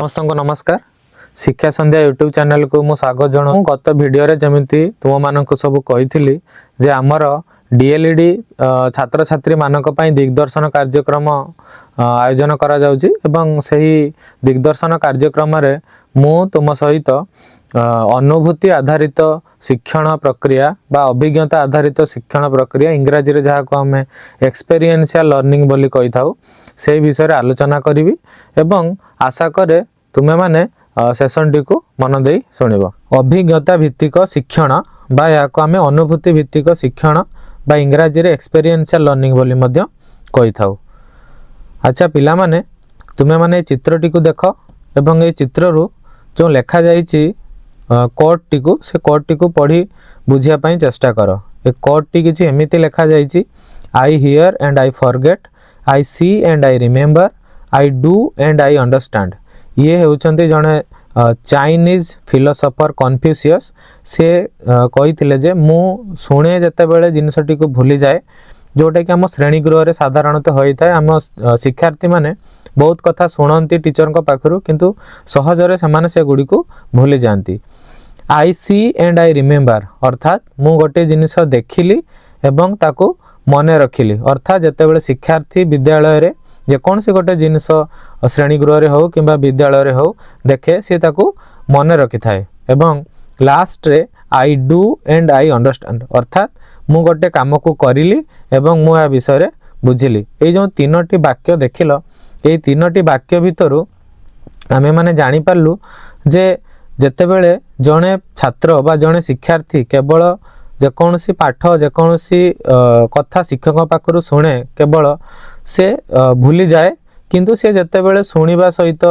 समस्त को नमस्कार। शिक्षा संध्या यूट्यूब चैनल को मु स्वागत जनाऊँ। गत वीडियो रे जमिति तुम मानक सब कही जे आमर डीएलईडी छात्र छात्री मानक पई दिग्दर्शन कार्यक्रम आयोजन करा जाउची एवं सही दिग्दर्शन कार्यक्रम रे मु तुम सहित अनुभूति आधारित शिक्षण प्रक्रिया बा अभिज्ञता आधारित शिक्षण प्रक्रिया इंग्राजी रे जहा को हमें एक्सपीरियंशियल लर्निंग बोली कहि थाउ से विषय रे आलोचना करिवि एवं आशा करे तुमे माने सेशन टी को मन दे सुनिबो। अभिज्ञता भित्तिक शिक्षण बा या को हमें अनुभूति भित्तिक शिक्षण बा इंग्राजी रे एक्सपीरियंशियल लर्निंग बोली मध्य कहि थाउ। अच्छा पिला माने तुमे माने चित्र टी को देखो एवं ए चित्र रु जो लेखा जाइछि कोड टी को से कोड टी को पढ़ी बुझिया पई चेष्टा करो। ए कोड टी किछि एमिति लेखा जाइछि I hear and I forget, I see and I remember, I do and I understand. ये हेउचंती जने चाइनीज फिलोसोफर कन्फ्यूशियस से कही जे मु शुणे जते बेले जिनसटी को भूली जाए जोटा कि आम श्रेणी गृह रे साधारणतः होता है। आम शिक्षार्थी माने बहुत कथा शुणती टीचर को पाखरु किंतु सहजरे से से गुडी को भूली जाती। आई सी एंड आई रिमेंबर अर्थात मु गोटे जिनिस देखिली एवं ताकू मने रखिली। अर्थात जते बेले शिक्षार्थी विद्यालय रे जेकोसी गोटे जिनिस श्रेणी गृह रे हो किंबा विद्यालय रे हो देखे सी ताकू मने रखि थाए। एवं लास्ट रे आई डू एंड आई अंडरस्टैंड अर्थात मु गोटे काम को करिली एवं मु या विषय रे बुझिली। ए जो तीनोटी वाक्य देखिलो ए तीनोटी वाक्य भितरु आमे माने जानि पारलु जे जते बेले जणे छात्र बा जणे शिक्षार्थी केवल जेकोसी पाठ जेकोसी कथा शिक्षक पाखरु शुणे केवल से भूली जाए किंतु से जते बेले शुणिबा सहित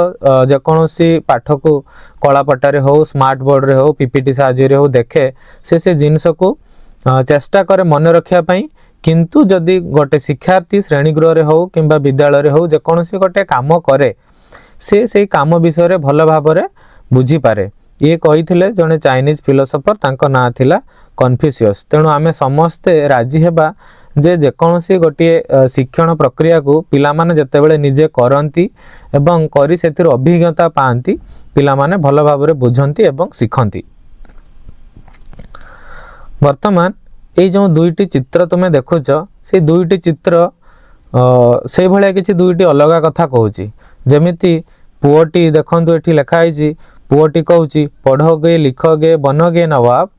जेकोसी पाठ को कलापटारे हो स्मार्ट बोर्ड रे हो पीपीटी साहाय्य रे हो देखे से जिनिस को चेष्टा करे मन रखिया पई। किंतु जदि गोटे शिक्षार्थी श्रेणी गृह रे हो किंबा विद्यालय रे हो जेकोसी गोटे काम करे से काम विषय रे भल भाबरे बुझी पारे। ये कही जने चाइनीज फिलोसोफर तांको ना थिला कन्फ्यूशियस। तेणु आमे समस्ते राजी हेबा जे जेकोसी गोटे शिक्षण प्रक्रिया को पिला माने जते बेले निजे करंती एवं करी सेतिर अभिज्ञता पांती पिला माने भल भाबरे बुझंती एवं सिखंती। वर्तमान ए जो दुईटी चित्र तुमे देखुच से दुईटी चित्र से भलिया किछि दुईटी अलगा कथा कहूची। जेमिति पुओटी देखंतु एठी लेखा आइछि पुओटी कहूची पढ़ोगे लिखोगे बनोगे नवाब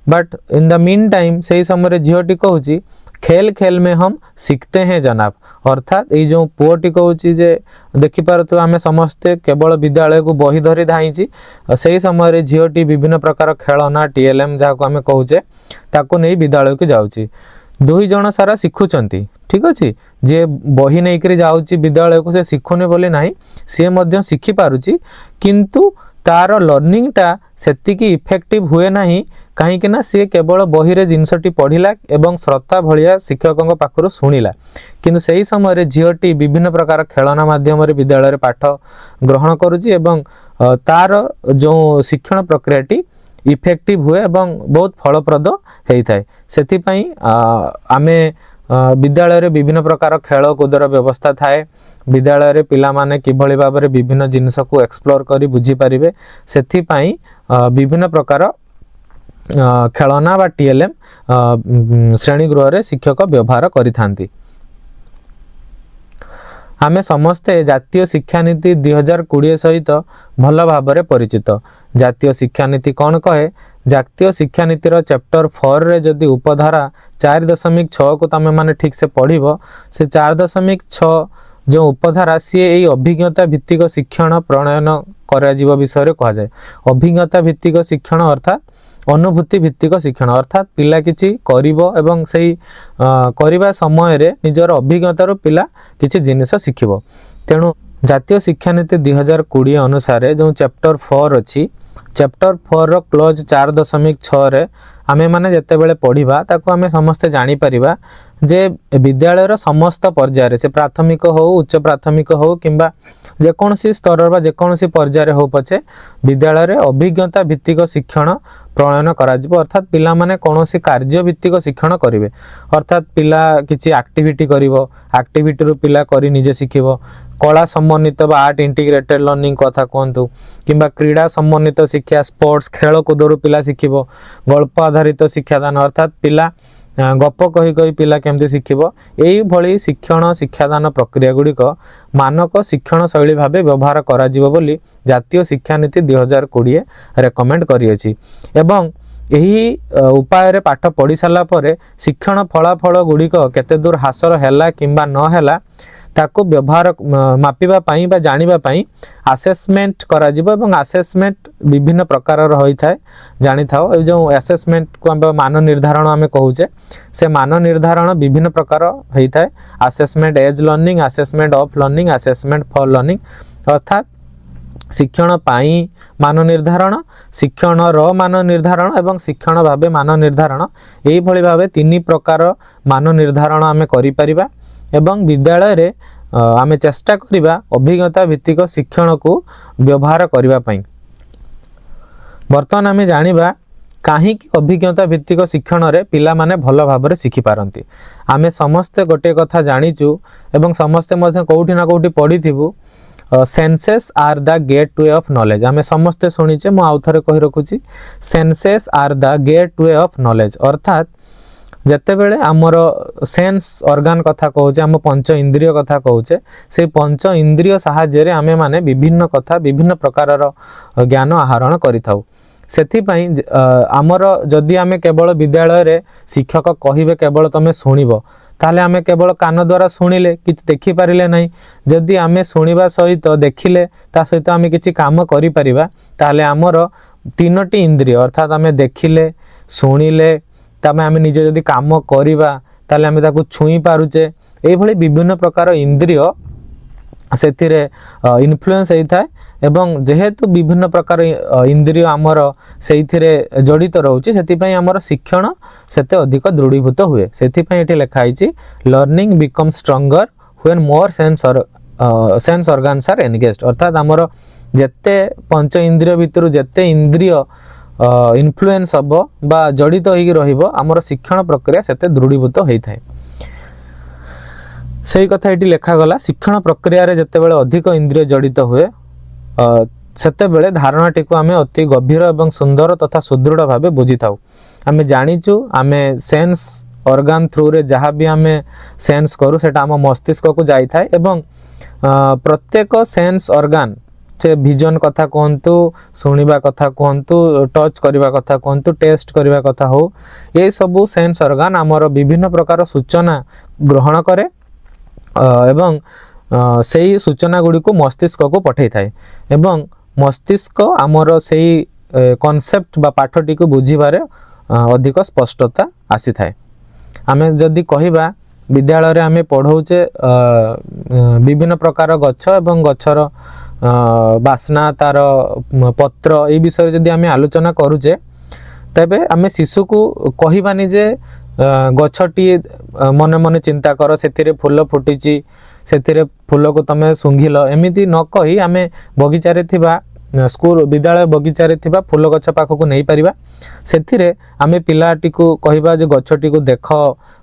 but in the meantime से समय झीटी कहूची खेल खेल में हम सीखते हैं जनाब। अर्थात ये जो पुओटी कहूची जे देखिपार तो आमे समस्ते केवल विद्यालय को बही धरी धाइची से समय झीटी विभिन्न प्रकार खेलना टीएलएम जहाँ को आमे कहूचे ताको नहीं विद्यालय को जाऊँगी। दुई जन सारा शिखुचंती ठीक अच्छे जे बही नहीं करी जाऊँगी विद्यालय को से शिखुने बोली नहीं सी मध्य शिखि पारुची किंतु तार लर्निंग टा सेतिकी इफेक्टिव हुए नहीं कहीं ना सी केवल बही रे जिनसटी पढ़िला एवं श्रोता भलिया शिक्षकों पाखरु शुणिला किंतु सही समय झीटी विभिन्न प्रकार खेलना माध्यम रे विद्यालय रे पाठ ग्रहण करुची एवं तार जो शिक्षण प्रक्रियाटी इफेक्टिव हुए एवं बहुत फलप्रद होता है। सेति पई आमे विद्यालय रे विभिन्न प्रकार खेल कूदर व्यवस्था थाए। विद्यालय रे पिला माने किभली भाबरे विभिन्न जिनिस को एक्सप्लोर करी बुझी पारिबे सेति पई विभिन्न प्रकार खेलना बा टीएलएम श्रेणी गृह रे शिक्षक व्यवहार करिथांती। आमे समस्ते जातीय शिक्षा नीति 2020 सहित भल भाबरे परिचित। जातीय शिक्षा नीति कौन कहे? जातीय शिक्षा नीतिर चैप्टर 4 रे जदि उपधारा 4.6 को तमे माने ठीक से पढ़िबो से 4.6 जो उपधारा सी यही अभिज्ञता भित्तिक शिक्षण प्रणयन करा जीव विषय रे कहा जाए। अभिज्ञता भित्तिक शिक्षण अर्थात अनुभूति भित्तिक शिक्षण अर्थात पिला किछि करिवो एवं सही करिबा समय रे निजर अभिज्ञता रो पिला किछि जिनिस शिखिबो। तेणु जातीय शिक्षा नीति 2020 अनुसार जो चैप्टर 4 अछि चैप्टर 4 रो क्लोज 4.6 रे आमे माने जेतेबेले पढ़िबा ताकू आमे समस्ते जानि परिबा जे विद्यालयर समस्त पर्यायर से प्राथमिक हो उच्च प्राथमिक हो किंबा जेकोसी स्तर बा जेकोसी पर्यायर हो पछे विद्यालय अभिज्ञता भित्तिक शिक्षण प्रणयन कराजिबो अर्थात पिला माने कोनोसी कार्य भित्तिक शिक्षण करिवे अर्थात पिला किछि एक्टिविटी करिवो एक्टिविटी रु पिला करी निजे शिखिबो कला संबंधित बा आर्ट इंटीग्रेटेड लर्निंग कथा कहतु किंबा क्रीड़ा संबंधित शिक्षा स्पोर्ट्स खेल कूद रु पिला शिखिबो गल्प आधारित शिक्षादान अर्थात पिला गप कही कही पिला केमती शिखिबो एई भली शिक्षण शिक्षादान प्रक्रिया गुड़िक मानक शिक्षण शैली भाबे व्यवहार करा जिवो बोली जातीय शिक्षा नीति 2020 रेकमेंड करियछि एवं यही उपाय रे पाठ पढ़ी साला परे शिक्षण फलाफल गुड़िक केते दूर हासिल हैला किंबा न हैला ताको व्यवहार मापिबा पाई बा जानिबा पाई असेसमेंट करा जिवो एवं असेसमेंट विभिन्न प्रकार रो होई थाए जानि थाओ ए जो असेसमेंट को हम मान निर्धारण आमे कहूचे से मान निर्धारण विभिन्न प्रकार होई थाए assessment as learning assessment of learning assessment for learning अर्थात शिक्षण पाई मान निर्धारण शिक्षण रो मान निर्धारण एवं शिक्षण भाबे मान निर्धारण एई भली भाबे तीन प्रकार मान निर्धारण आमे करि परिबा एवं विद्यालय रे आमे चेष्टा करिबा अभिज्ञता भित्तिक शिक्षण को व्यवहार करिबा पई बर्तमान आमे जानिबा काहे कि अभिज्ञता भित्तिक शिक्षण रे पिला माने भलो भाबरे शिखि पारंती आमे समस्त गोटे कथा जानिचु एवं समस्त मध्ये कोउठी ना कोउठी पढिथिबु senses are the gateway of knowledge आमे समस्त सुनिचे मु आउथरे कहि रखुची senses are the gateway of knowledge अर्थात जते बेले आमर सेंस ऑर्गन कथा कहूचे आम पंच इंद्रिय कथा कहूचे से पंच इंद्रिय साहाय्य रे आमे माने विभिन्न कथा विभिन्न प्रकार ज्ञान आहरण करिथाउ सेथि पई आमर जदि आमे केवल विद्यालय रे शिक्षक कहिबे केवल तमे सुनिबो ताले आमे केवल कान द्वारा सुनिले किछ देखि पारिले नाही जदि आमे सुनिबा सहित देखिले ता सहित आमे किछि काम करि परिबा ताले आमर तीनोटी इंद्रिय अर्थात आमे देखिले सुनिले तमे आमे निजे जदि काम करिबा ताले आमे ताकू छुई पारुचे एई भली विभिन्न प्रकार इंद्रिय सेथिरे इन्फ्लुएंस होई थाए एवं जेहेतु विभिन्न प्रकार इंद्रिय आमर सेथिरे जड़ित रहउची सेति पई आमर शिक्षण सेते अधिक दृढ़ीभूत हुए सेति पई एठी लिखा आइची learning become stronger when more sense organs are engaged अर्थात आमर जेते पंच इंद्रिय भितरु जेते इंद्रिय इन्फ्लुएंस हबो बा जड़ित होई रहिबो आमर शिक्षण प्रक्रिया सेते दृढ़ीभूत होई थाए सही कथा एटी लेखा गला शिक्षण प्रक्रिया रे जते बेले अधिक इंद्रिय जड़ित हुए सेते बेले धारणाटी को आमे अति गभीर एवं सुंदर तथा सुदृढ़ भाबे बुझी थाउ आमे जानिचु आमे सेंस ऑर्गन थ्रू रे जहाँ भी आमे सेंस करू सेटा आम मस्तिष्क को जाई थाए एवं प्रत्येक सेंस ऑर्गन से विजन कथा कहतु शुणा कथा कहतु टच करने कथा कहतु टेस्ट करने कथा हो ये सबू सेंस ऑर्गन आमर विभिन्न प्रकार सूचना ग्रहण करे एवं सेही सूचना गुड़ी को मस्तिष्क को पठे थाए एवं मस्तिष्क आमर सेही कॉन्सेप्ट बा पाठटी को बुझीबारे अधिक स्पष्टता आसी थाए आमे जदि कहिबा विद्यालय रे आमे पढ़ौचे विभिन्न प्रकार गछ एवं गछर बासना तार पत्र ए विषय जदि आमे आलोचना करूचे तबे आमे शिशु को कहिबानी जे गछटी मन मन चिंता कर सेथिरे फूल फुटिची सेथिरे फूल को तमे सुंघिल एमिति न कही आमे बगीचा रे थिबा स्कूल विद्यालय बगीचा रे थिबा फूल गछ पाख को नहीं परिबा सेथिरे आमे पिलाटी को कहिबा जे गछटी को देख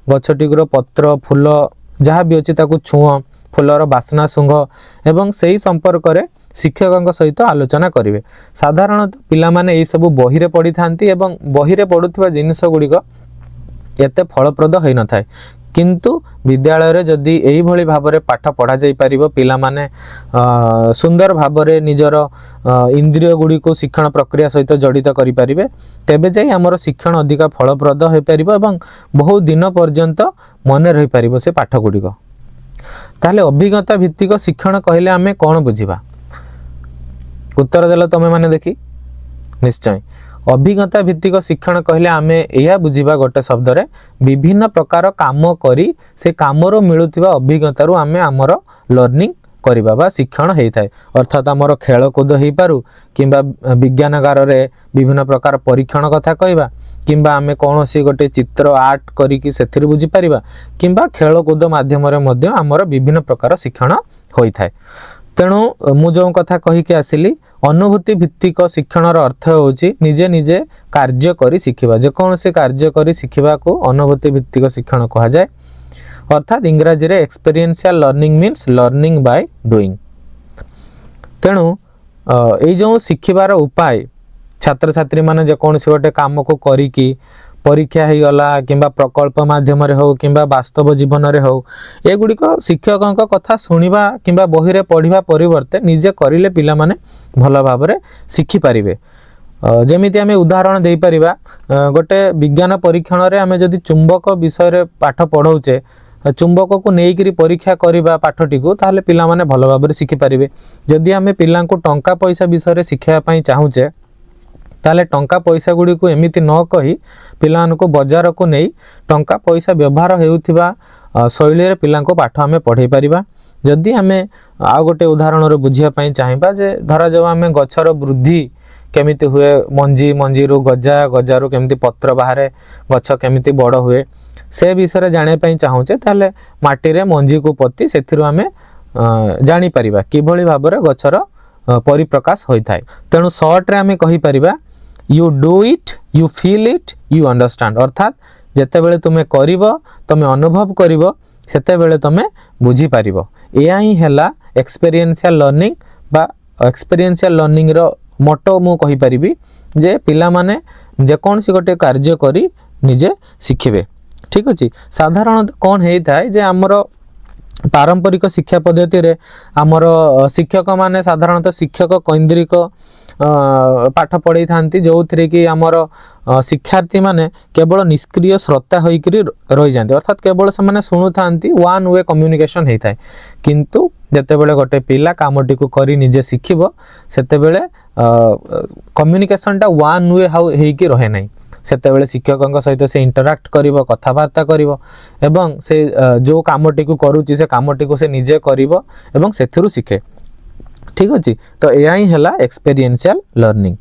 गछटी को पत्र फूल जहाँ भी अछि ताकू छुआ फूलर बासना सुंघ एवं सही संपर्क रे शिक्षक सहित आलोचना करिवे साधारणतः पिला माने ए सब बही रे पढ़ी थांती एवं बही रे पढुथिबा जिनिस गुडी को एते फलप्रद होई न थाए किंतु विद्यालय रे जदि एही भली भाबरे पाठ पढ़ा जाई परिबो पिला माने सुंदर भाबरे निजर इंद्रिय गुडी को शिक्षण प्रक्रिया सहित जड़ित करि परिबे तेबे जाई हमर शिक्षण अधिक फलप्रद होई परिबो एवं बहुत दिन पर्यंत मने रही परिबो से पाठ गुडी को ताले अभिज्ञता भित्तिक शिक्षण कहले आमे कोन बुझिबा उत्तर देला तमे माने देखि निश्चय अभिज्ञता भित्तिक शिक्षण कहले आमे एया बुझिबा गोटे शब्द रे विभिन्न प्रकार काम करी से कामरो मिलुथिबा अभिज्ञता रु आमे हमर लर्निंग करिबा बा शिक्षण हेई थाए अर्थात हमर खेल कूद हेई पारु किंबा विज्ञानगार रे विभिन्न प्रकार परीक्षण कथा कहबा किंबा आमे कौनसी गोटे चित्र आर्ट करिकी सेथिर बुझी परिबा किंबा खेलकूद माध्यम आमर विभिन्न प्रकार शिक्षण होई थाए। तेणु मु जो कथा कहीकि आसिली अनुभूति भित्तिक शिक्षणर अर्थ होची निजे निजे कार्य करी शिखिबा। जेकोसी कार्य करी शिखिबा को अनुभूति भित्तिक शिक्षण कहा जाए। अर्थात इंग्राजी रे experiential learning means learning by doing. तेणु ये जो शिखिबार उपाय छात्र छात्री माने जेकोसी गोटे काम को करिकी परीक्षा ही गला किंबा प्रकल्प माध्यम रे हो किंबा वास्तव जीवन रे हो एगुड़िक शिक्षकों कथा शुणा किंबा बही रे पढ़िबा परिवर्ते निजे करिले पिला माने भल भाव रे शिखि पारिबे। जेमिति आमे उदाहरण दे परिबा गोटे विज्ञान परीक्षण रे आमे जदि चुंबक विषय रे पाठ पढ़ौचे चुंबक को नेइकरी परीक्षा करिबा पाठटी को ताहले पिला माने भल भाव रे शिखि पारिबे। जदि आमे पिला को टंका पैसा विषय रे शिखिया पई चाहूचे ताले टंका पैसा गुड़ी को एमिति न कही पिलान को बाजार को नहीं टंका पैसा व्यवहार हेउथिबा शैली रे पिला को पाठ आमे पढ़ाई परिबा। जदि आमे आ गोटे उदाहरण रे बुझिया पई चाहिबा जे धरा जाऊ आमे गछर वृद्धि केमिति हुए मंजी रु गजा गजारू केमिति पत्र बाहरे गछ केमिति बड़ हुए से विषय रे जाने पई चाहूचे ताले माटी रे मंजी को पत्ती सेथिरु आमे जानि परिबा किभली भाव रे गछर परिप्रकाश होई थाए। तेणु शॉर्ट रे आमे कहि परिबा you do it you feel it you understand. अर्थात जेते बेले तुमे करिवो तुमे अनुभव करिवो सेते बेले तुमे बुझी पारिवो। एया ही हैला एक्सपीरियंशियल लर्निंग बा एक्सपीरियंशियल लर्निंग रो मोटो मु कहि परिबी जे पिला माने जे कोनसी गोटे कार्य करी निजे शिखिबे। ठीक अछि। साधारणतः कोन हेइ थाए जे हमरो पारंपरिक शिक्षा पद्धति रे आमर शिक्षक माने साधारणतः शिक्षक केंद्रिक पाठ पढ़ाई थांती जो थरे कि आमर शिक्षार्थी माने केवल निष्क्रिय श्रोता होइकरी रहि जांती। अर्थात केवल से माने सुनु थांती वन वे कम्युनिकेशन हेइ थाए। किंतु जते बेले गोटे पिला कामटी को करी निजे शिखिबो सेते बेले कम्युनिकेशन टा वन वे हाउ हेइकी रहे नै। सेते बेले शिक्षकों सहित से इंटराक्ट करिवो कथाबार्ता करिवो एवं से जो कामटी को करूची से कामटी को से निजे करिवो एवं सेथिरु शिखे। ठीक अछि। तो एया ही हैला एक्सपीरियंशियल लर्निंग।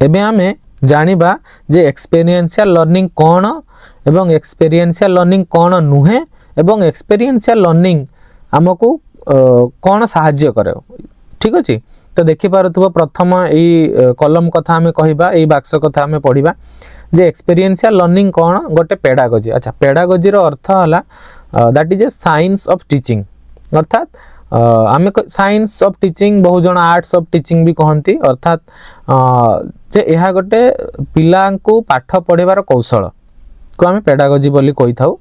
एबे हमें जानिबा जे एक्सपीरियंशियल लर्निंग कोन एवं एक्सपीरियंशियल लर्निंग कोन नुहे एवं एक्सपीरियंशियल लर्निंग हमकु कोन सहाय्य करे। ठीक अछि। तो देखि पारुथबो प्रथम एई कलम कथा हमें कहिबा एई बाक्स कथा हमें पढ़िबा जे एक्सपीरियंशियल लर्निंग कोन गोटे पेडागोजी। अच्छा पेडागोजी रो अर्थ हला that is a science of teaching. अर्थात आमे साइंस ऑफ टीचिंग बहु जण आर्ट्स ऑफ टीचिंग भी कहंती। अर्थात जे एहा गोटे पिला को पाठ पढ़ेबार कौशल को आमे पेडागोजी बोली कहि थाउ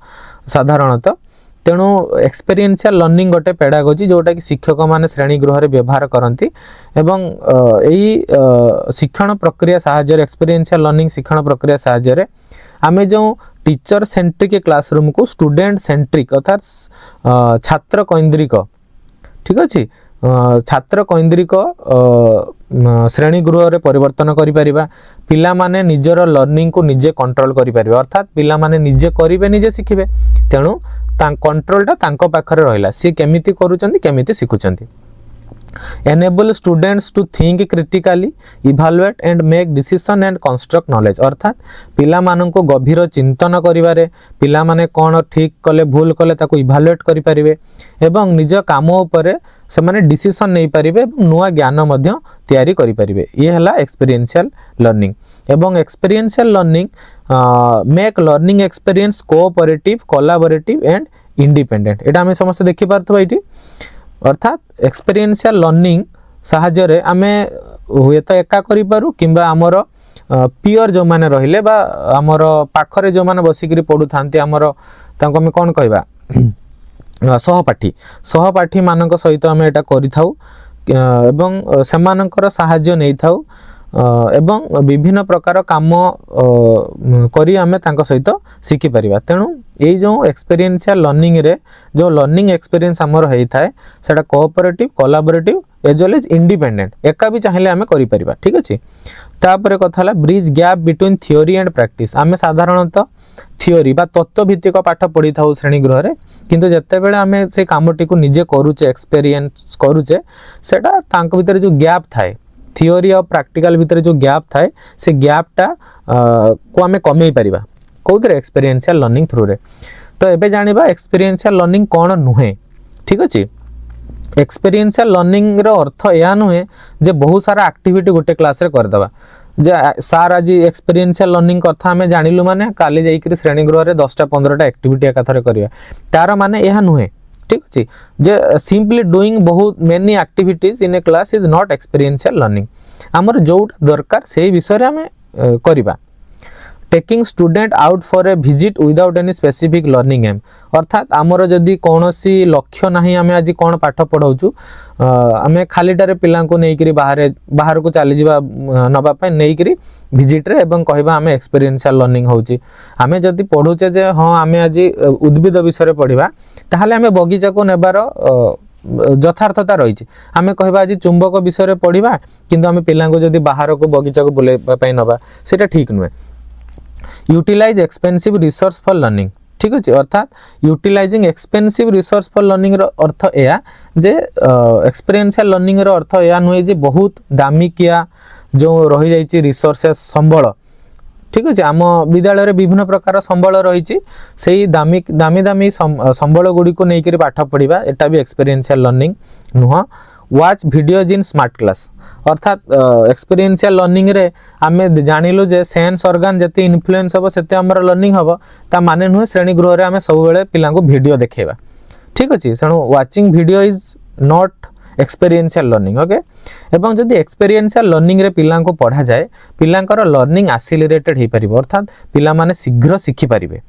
साधारणतः। तेणु एक्सपीरियंशियल लर्निंग गोटे पेडागोजी जोटा कि शिक्षक माने श्रेणी गृह रे व्यवहार करती एवं एई शिक्षण प्रक्रिया साहाय्य एक्सपीरियंशियल लर्निंग शिक्षण प्रक्रिया साहाय्य आमे जो टीचर सेंट्रिक क्लासरूम को स्टूडेंट सेंट्रिक अर्थात छात्र केंद्रिक। ठीक अछि। छात्र केंद्रिक श्रेणी गृह रे परिवर्तन करि परिबा। पिला माने निजर लर्निंग को निजे कंट्रोल करि परिबा। अर्थात पिला माने निजे करिवे निजे शिखिबे। तेणु कंट्रोल टा तांको पाखरे रहिला सी केमिति करूचंती केमिति सिखुचंती। enable students to think critically evaluate and make decision and construct knowledge। अर्थात पिला मानन को गभीर चिंतन करिवारे पिला माने कोन ठीक कले भूल कले ताको इभालुएट करि परिबे एवं निज काम उपरे से माने डिसीजन नै परिबे नुवा ज्ञान मध्य तयारी करि परिबे। ये हला एक्सपीरियंशियल लर्निंग। एवं experiential learning make learning experience cooperative collaborative and independent. एटा हम समस्त देखि पारथबा इटी। अर्थात एक्सपीरियंशियल लर्निंग साहाय्य रे आमे हुए तो एका करि पारु किंबा हमर पियर जो माने रहिले बा हमर पाखरे जो माने बसिकरी पढु थांती हमर तांको हम कोन कहबा सहपाठी मानक सहित आम एटा करि थाउ एवं सेमानकर साहाय्य नै थाउ एवं विभिन्न प्रकार काम करी आमे तांको सहित शिखि परिबा। तेणु ये जो एक्सपीरियंशियल लर्निंग रे जो लर्निंग एक्सपीरियंस हमर हेइ थाए सेटा cooperative collaborative as well as independent एका भी चाहिले आमे करि परिबा। ठीक अछि। तापरे कथाला bridge gap between theory and practice. आमे साधारणतः थ्योरी बा तत्व भित्तिक पाठ पढ़ी थाउ श्रेणी गृह रे किंतु जत्ते बेले आमे से कामटी को निजे करूचे एक्सपीरियंस करूचे सेटा तांक भितर जो गैप थाए थियोरी और प्रैक्टिकल भितर जो गैप थाए से गैपटा को आम कमे पारिबा कौन एक्सपीरियंशियल लर्निंग थ्रू रे। तो एबे जानिबा एक्सपीरियंशियल लर्निंग कौन नुहे। ठीक अच्छे, एक्सपीरियंशियल लर्निंग रो अर्थ या नुहे जे बहुत सारा एक्टिविटी गोटे क्लास रे करदबा जे सार आज एक्सपीरियंशियल लर्निंग कथा आम जानिलु माने काली जाइकरी श्रेणी गृह रे 10टा 15टा एक्टिविटी एकाथरे करिया तार माने यह नुहे। ठीक अच्छे, जे सिंपली डूइंग बहुत many activities in a class is not experiential learning. आमर जोटा दरकार से विषय आम करवा। Taking student out for a visit without any specific learning aim, अर्थात आमर जदि कौन सी लक्ष्य ना आम आज कौन पाठ पढ़ाऊँ आम खालीटारे पिला नहीं बाहर को चली जा नापी नहीं विजिट्रे एवं कहवा आम एक्सपीरियंशियल लर्निंग होची। आम जदि पढ़ुचे जे हाँ आम आज उद्भिद विषय पढ़ा ताहले आम बगीचा को नेबार यथार्थता रही। आम कहवा आज चुंबक विषय पढ़ा किंतु आम पिला जदि बाहर को बगीचा को बुलाइबा नवा सेटा ठीक नुहे। Utilize expensive resource for learning. ठीक अच्छे, अर्थात utilizing expensive resource for learning रो अर्थ या जे एक्सपीरियंशियल लर्निंग रो अर्थ या नुहे जे बहुत दामिकिया जो रही जाइए रिसोर्सेस संबल। ठीक अच्छे, आम विद्यालय रे विभिन्न प्रकार संबल रही से दामी दामी दामी संबल गुड़ी को लेकर पाठ पढ़ा एटा भी एक्सपीरियंशियल लर्निंग नुह। Watch videos in smart class, अर्थात एक्सपीरियंशियल लर्निंग रे आमे जानिलु जे सेंस ऑर्गन जति इन्फ्लुएंस हबो सेते हमर लर्निंग हबो ता माने नुहे श्रेणी गृह रे आमे सब बेले पिला को वीडियो देखेबा। ठीक अछि, सणु watching video is not experiential learning. Okay, एवं जदि एक्सपीरियंशियल लर्निंग रे पिला को पढ़ा जाए पिलांकर लर्निंग एक्सीलरेटेड हो पारिबो, अर्थात पिला माने शीघ्र शिखि पारिबे।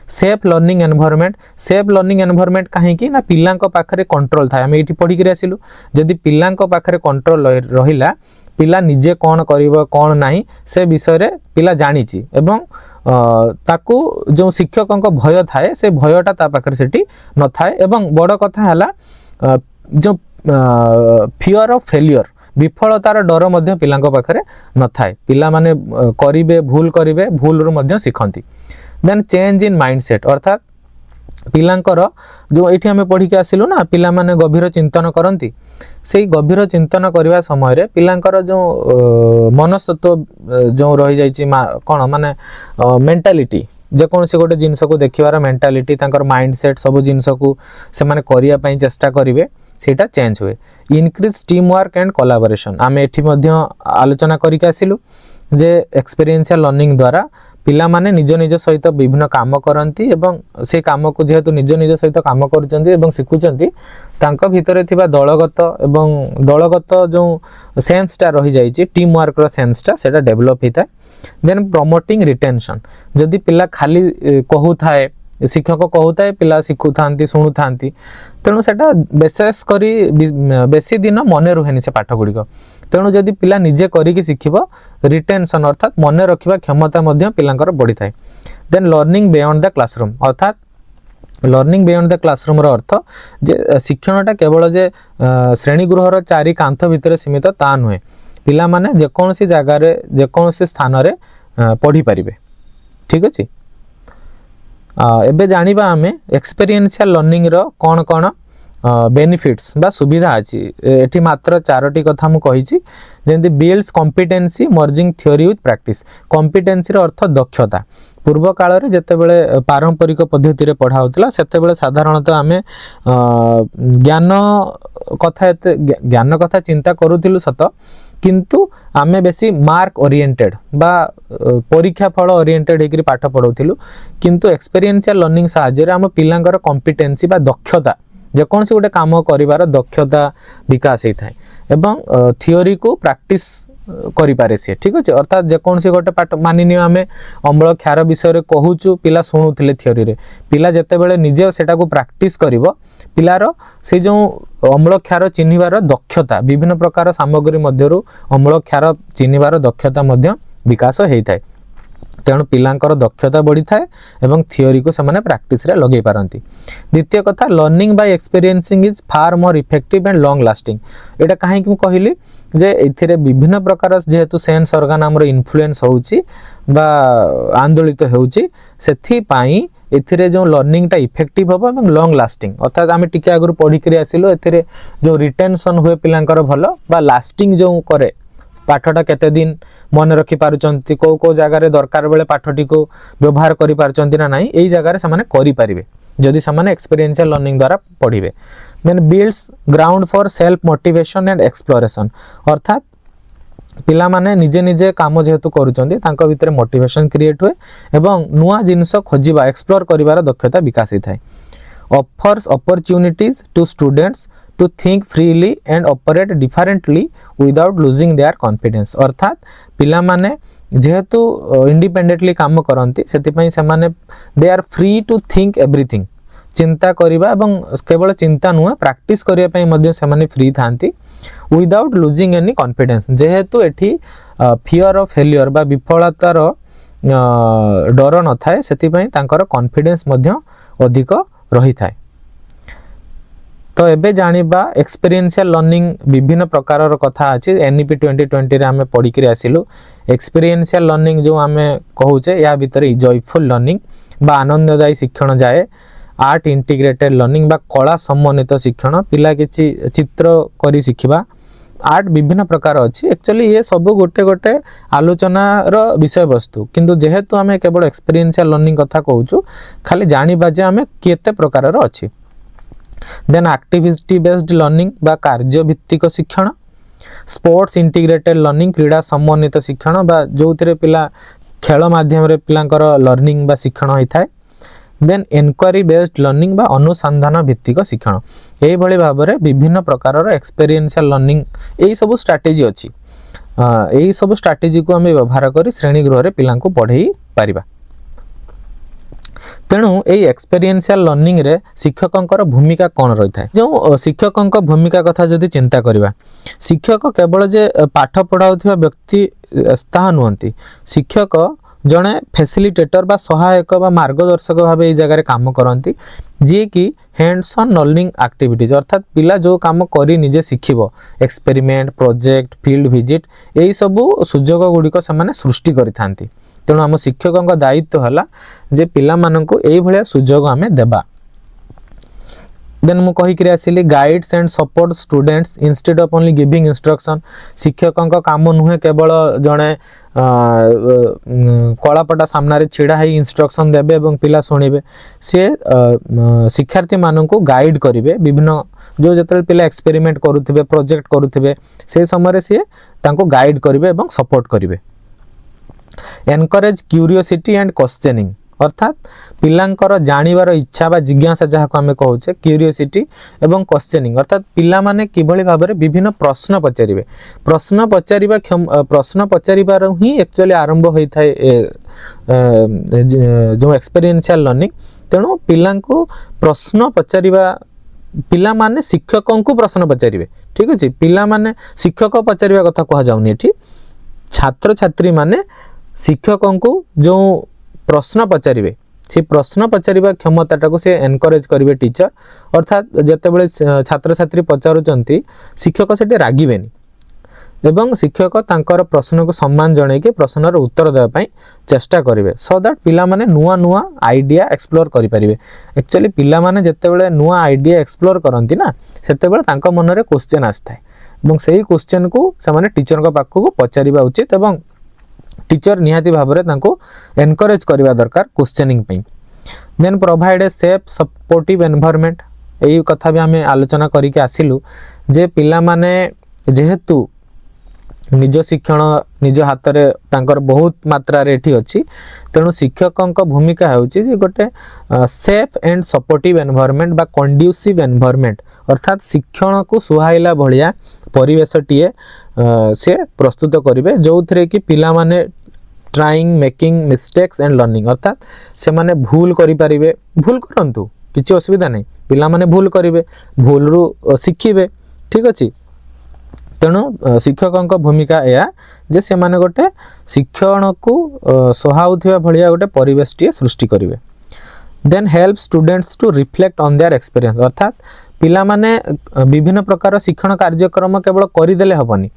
Safe learning environment, safe learning environment कहीं कि ना पिलांक पाखरे कंट्रोल थाए। आम ये पढ़ी आसिलु जदि पिलांक पाखरे कंट्रोल रहिला पिला निजे कौन करिवो कौन नाही से विषय रे पिला जानिछि एवं ताकू जो शिक्षक भय थाए से भयटा ता पाखरे सेठी न थाए। एवं बड़ कथा हला जो फियर ऑफ फेलियर विफलतार डर मध्य पिलांक पाखरे न थाए। पिला माने करिवे भूल करिवे भूल रु मध्य शिखंती। देन चेंज इन माइंडसेट, अर्थात पिलांकर जो ये आम पढ़ी के आसिलु ना पिला माने गभीर चिंतन करती से गभीर चिंतन करने समय रे पिलांकर जो मनस्तत्व जो रही जाइए कौन माने मेंटालिटी जेकोसी गोटे जिनस को देखार मेंटालिटी माइंडसेट सब जिनस को से माने करिया पई चेष्टा करेंगे सेटा चेंज हुए। Increase team work and collaboration, आम एठी मध्य आलोचना करके आसिलु जे एक्सपीरियंशियल लर्निंग द्वारा पिला माने निज निज सहित विभिन्न काम करती एवं से काम को जेहेतु निज निज सहित काम कर शिखुंट तांका भितर थिबा दलगत एवं दलगत जो सेंसटा रही जाइए टीम वर्क रो सेंसटा सेटा डेवलप होता है। देन प्रमोटिंग रिटेंशन, जदि पिला खाली कहू थाए शिक्षक कहूए पिला शिखु था शुणु था तेणु से विशेष करी बेसी दिन मन रुहे से पाठ गुड़िक। तेणु जदि पिला निजे करिकी शिखिब रिटेंशन अर्थात मन रखिबा क्षमता मध्य पिलांकर बढ़ी थाए। Then learning beyond the classroom, अर्थात लर्निंग बियॉन्ड द क्लासरूम रो अर्थ जे शिक्षणटा केवल जे श्रेणी गृहर चारि कांथ भितर सीमित ता नुहे। पिला माने जेकोसी जगार जेकोसी स्थान रे पढ़ी पारिबे। ठीक अछि, एबे जानिबा आमे एक्सपीरियंशियल लर्निंग रो कौन कौन बेनिफिट्स बा सुविधा अछि। एठी मात्र 4टी कथा मु कहिछि जेंति builds competency merging theory with practice. Competency रो अर्थ दक्षता। पूर्व काल रे जते बेले पारंपरिक पद्धति रे पढ़ा होतला सेते बेले साधारणतः आमे ज्ञान कथा चिंता करूथिलु सत किंतु आमे बेसी मार्क ओरिएंटेड बा परीक्षा फल ओरिएंटेड हेकरी पाठ पढौथिलु किंतु एक्सपीरियंशियल लर्निंग साहाय्य रे हम पिलांकर कॉम्पिटेंसी बा दक्षता जेकोसी गोटे काम करिवार दक्षता विकास होता है एवं थियोरी को प्रैक्टिस करि पारे से। ठीक अच्छे, अर्थात जेकोसी गोटे पाठ मानिनियो आमे अम्ल क्षार विषय कहूचु पिला शुणुथिले थियोरी रे पिला जेते बेले निजे सेटा को प्रैक्टिस करिवो पिलार से जो अम्ल क्षार चिन्हिबार दक्षता विभिन्न प्रकार सामग्री मध्यरु अम्ल क्षार चिन्हिबार दक्षता मध्य विकास होता है। तेणु पिलांकर दक्षता बढ़ी थाए एवं थियोरी को सेमाने प्रैक्टिस रे लगे पारंती। द्वितीय कथा learning by experiencing is far more effective and long lasting. एटा काहे कि कहली जे एथिरे विभिन्न प्रकार जेहेतु सेंस ऑर्गन हमर इन्फ्लुएंस होउची बा आंदोलित होउची सेथि पाई एथिरे जो लर्निंग टा इफेक्टिव होबो एवं लॉन्ग लास्टिंग अर्थात आमे टिके आगुर पढी करी आसिलो एथिरे जो रिटेंशन हुए पिलांकर भलो बा लास्टिंग जो करे पाठटा केते दिन मन रखी पारुचंती को जगह दरकार बेले पाठटी को व्यवहार करि पारुचंती ना नहीं एई जगह से माने करि पारिबे जदि सामाने एक्सपीरियंशियल लर्निंग द्वारा पढ़िबे। Then builds ground for self motivation and exploration अर्थात पिला माने निजे निजे काम जेहेतु करूचंती तांको भितरे मोटिवेशन क्रिएट हुए एवं नुआ जिनस खोजिबा एक्सप्लोर करिवार दक्षता विकसित है। Offers opportunities to students to think freely and operate differently without losing their confidence अर्थात पिला माने जेहेतु इंडिपेंडेंटली काम करंती सेति पई से माने they are free to think everything चिंता करिबा एवं केवल चिंता नुहे प्रैक्टिस करिया पई मध्ये से माने फ्री थांती विदाउट लूजिंग एनी कॉन्फिडेंस जेहेतु एठी फियर ऑफ फेलियर बा विफलतार डर न थाए सेति पई तांकर कॉन्फिडेंस मध्ये अधिक रही थाए। तो एबे जानिबा एक्सपीरियंशियल लर्निंग विभिन्न प्रकार कथा अछि एनईपी 2020 रे हमें पढ़ी के आसिलु। एक्सपीरियंशियल लर्निंग जो हमें कहूचे या भीतर जॉयफुल लर्निंग बा आनंददायी शिक्षण जाए आर्ट इंटीग्रेटेड लर्निंग बा कला समन्वित शिक्षण पिला किछि चित्र करी शिखिबा आर्ट विभिन्न प्रकार अछि। एक्चुअली ये सब गोटे गोटे आलोचनार विषय वस्तु किंतु जेहेतु आमे केवल एक्सपीरियंशियल लर्निंग कथा कहूछु खाली जानिबा जे आमे केते प्रकारर अछि। देन एक्टिविटी बेस्ड लर्निंग बा कार्य भित्तिक शिक्षण स्पोर्ट्स इंटीग्रेटेड लर्निंग क्रीड़ा समन्वित शिक्षण बा जोथिरे पिला खेल माध्यम रे पिलांकर लर्निंग बा शिक्षण होई थाए। देन एनक्वायरी बेस्ड लर्निंग बा अनुसंधान भित्तिक शिक्षण एही भली भाबरे विभिन्न प्रकारर एक्सपीरियंशियल लर्निंग एही सब स्ट्रेटजी अछि। एही सब स्ट्रेटजी को हम व्यवहार करी श्रेणी गृह रे पिलांको पढ़ेई पारिबा। तेणु एई एक्सपीरियंशियल लर्निंग रे शिक्षकंकर भूमिका कौन रही थाए जो शिक्षकंक भूमिका कथा जदि चिंता करिबा शिक्षक केवल जे पाठ पढ़ाउथिबा व्यक्ति ताहा नुहंती शिक्षक जड़े फैसिलिटेटर बा सहायक बा मार्गदर्शक भाव ये जगह काम करती जी कि हैंड्स ऑन लर्निंग एक्टिविटीज अर्थात पिला जो काम करी निजे शिखिबो एक्सपेरिमेंट प्रोजेक्ट फील्ड विजिट यही सबू सुजोग गुड़िक से सृष्टि करिथांती। तेणु आम शिक्षकों दायित्व है जे पिला माननकु एई भलिया सुजोग आमे देबा। देन मु कही आसिली guides and support students instead of only giving instruction शिक्षकों का काम नुहे केवल जड़े कलापटा सामने छिड़ा है इंस्ट्रक्शन देबे एवं पिला शुणिबे सी शिक्षार्थी माननकु गाइड करिवे विभिन्न जो जतरे पिला एक्सपेरिमेंट करुथिबे प्रोजेक्ट करुथिबे से समय सी तांको गाइड करिवे एवं सपोर्ट करिवे। एनकरेज क्यूरियोसिटी एंड क्वेश्चनिंग अर्थात पिलांकर जानिबार इच्छा बा जिज्ञासा जहाँ को आम कहूचे क्यूरियोसिटी एवं क्वेश्चनिंग अर्थात पिला माने किभली भाबरे विभिन्न प्रश्न पचारिबे प्रश्न पचारिबार ही एक्चुअली आरंभ होई थाए जो एक्सपीरियंशियल लर्निंग। तेणु पिलांको प्रश्न पचारिबा पिला माने शिक्षकों को प्रश्न पचारिबे ठीक अछि पिला माने शिक्षक पचारिबा कथा कहा जाउनी एठी छात्र छात्री माने शिक्षकों को जो प्रश्न पचारिबे से प्रश्न पचारिबा क्षमताटा को से एनकरेज करिवे टीचर अर्थात जतेबेले छात्र छात्री पचारुचंती शिक्षक सेटे रागिबेनी एवं शिक्षक तांकर प्रश्न को सम्मान जणे के प्रश्नर उत्तर देबा पई चेष्टा करिवे सो दैट पिला माने नुआ नुआ आइडिया एक्सप्लोर करि परिबे। एक्चुअली पिला माने जतेबेले नुआ आइडिया एक्सप्लोर करंती ना सेतेबेले तांको मनरे क्वेश्चन आस्थाय एवं सेही क्वेश्चन को से माने टीचर को पाखु को पचारिबा उचित एवं टीचर निहाती भाबरे तांको एनकरेज करिबा दरकार क्वेश्चनिंग पई। Then provide a safe supportive environment एई कथा भी हमें आलोचना करी के आसिलु जे पिला माने जेहेतु निज शिक्षण निज हाथ रे तांकर बहुत मात्रा रे एठी अछि तेणु शिक्षकों का भूमिका होउची जे गोटे सेफ एंड सपोर्टिव एनवायरनमेंट बा कंड्यूसिव एनवायरनमेंट अर्थात शिक्षण को सुहाइला भलिया परिवेश टीए से प्रस्तुत करिवे जो थरे कि पिला माने trying making mistakes and learning अर्थात से माने भूल करि परिवे भूल करंतु किछि असुविधा नै पिला माने भूल करिवे भूल रु शिखिबे ठीक अछि। तेणु शिक्षकों भूमिका या जे से माने गोटे शिक्षण को सहाउथिबा भलिया गोटे परिवेश टीए सृष्टि करिवे। Then help students to reflect on their experience अर्थात पिला माने विभिन्न प्रकार शिक्षण कार्यक्रम केवल करिदेले हबनी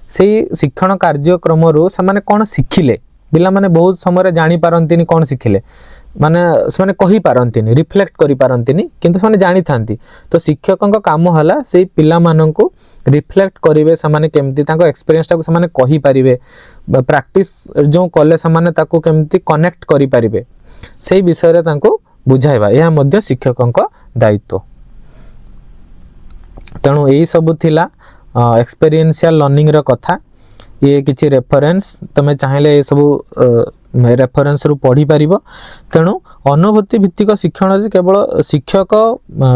से शिक्षण कार्यक्रम रु से माने कोन शिखिले ପିଲାମାନେ ବହୁତ ସମୟରେ ଜାଣିପାରନ୍ତିନି କ'ଣ ଶିଖିଲେ, ମାନେ ସେମାନେ କହିପାରନ୍ତିନି, ରିଫ୍ଲେକ୍ଟ କରିପାରନ୍ତିନି, କିନ୍ତୁ ସେମାନେ ଜାଣିଥାନ୍ତି। ତ ଶିକ୍ଷକଙ୍କ କାମ ହେଲା ସେଇ ପିଲାମାନଙ୍କୁ ରିଫ୍ଲେକ୍ଟ କରିବେ, ସେମାନେ କେମିତି ତାଙ୍କ ଏକ୍ସପିରିଏନ୍ସଟାକୁ ସେମାନେ କହିପାରିବେ, ପ୍ରାକ୍ଟିସ୍ ଯେଉଁ କଲେ ସେମାନେ ତାକୁ କେମିତି କନେକ୍ଟ କରିପାରିବେ, ସେଇ ବିଷୟରେ ତାଙ୍କୁ ବୁଝାଇବା, ଏହା ମଧ୍ୟ ଶିକ୍ଷକଙ୍କ ଦାୟିତ୍ୱ। ତେଣୁ ଏଇ ସବୁ ଥିଲା ଏକ୍ସପେରିଏନ୍ସିଆଲ ଲର୍ଣ୍ଣିଂର କଥା। ये किसी रेफरेंस तुम चाहे ये सब रेफरेंस रु पढ़ी पारिबो। तेणु अनुभूति भित्तिक शिक्षण केवल शिक्षक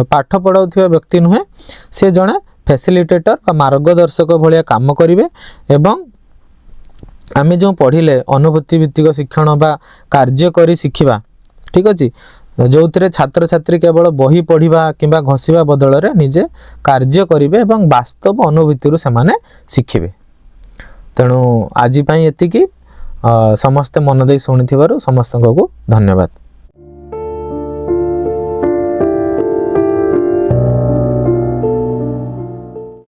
पाठ पढ़ाउथिबा व्यक्ति नुहे, से जड़े फैसिलिटेटर बा मार्गदर्शक भाया काम करेंगे। एवं आम जो पढ़िले अनुभूति भित्तिक शिक्षण बा कार्य करी शिखिबा, ठीक अच्छे, जो थे छात्र छात्री केवल बही पढ़ा कि घोषा बदल में निजे कार्य करेंगे और वास्तव अनुभूति से शिखिबे। तेणु आज एतिकी, समस्ते मन दे शुणी समस्त को धन्यवाद।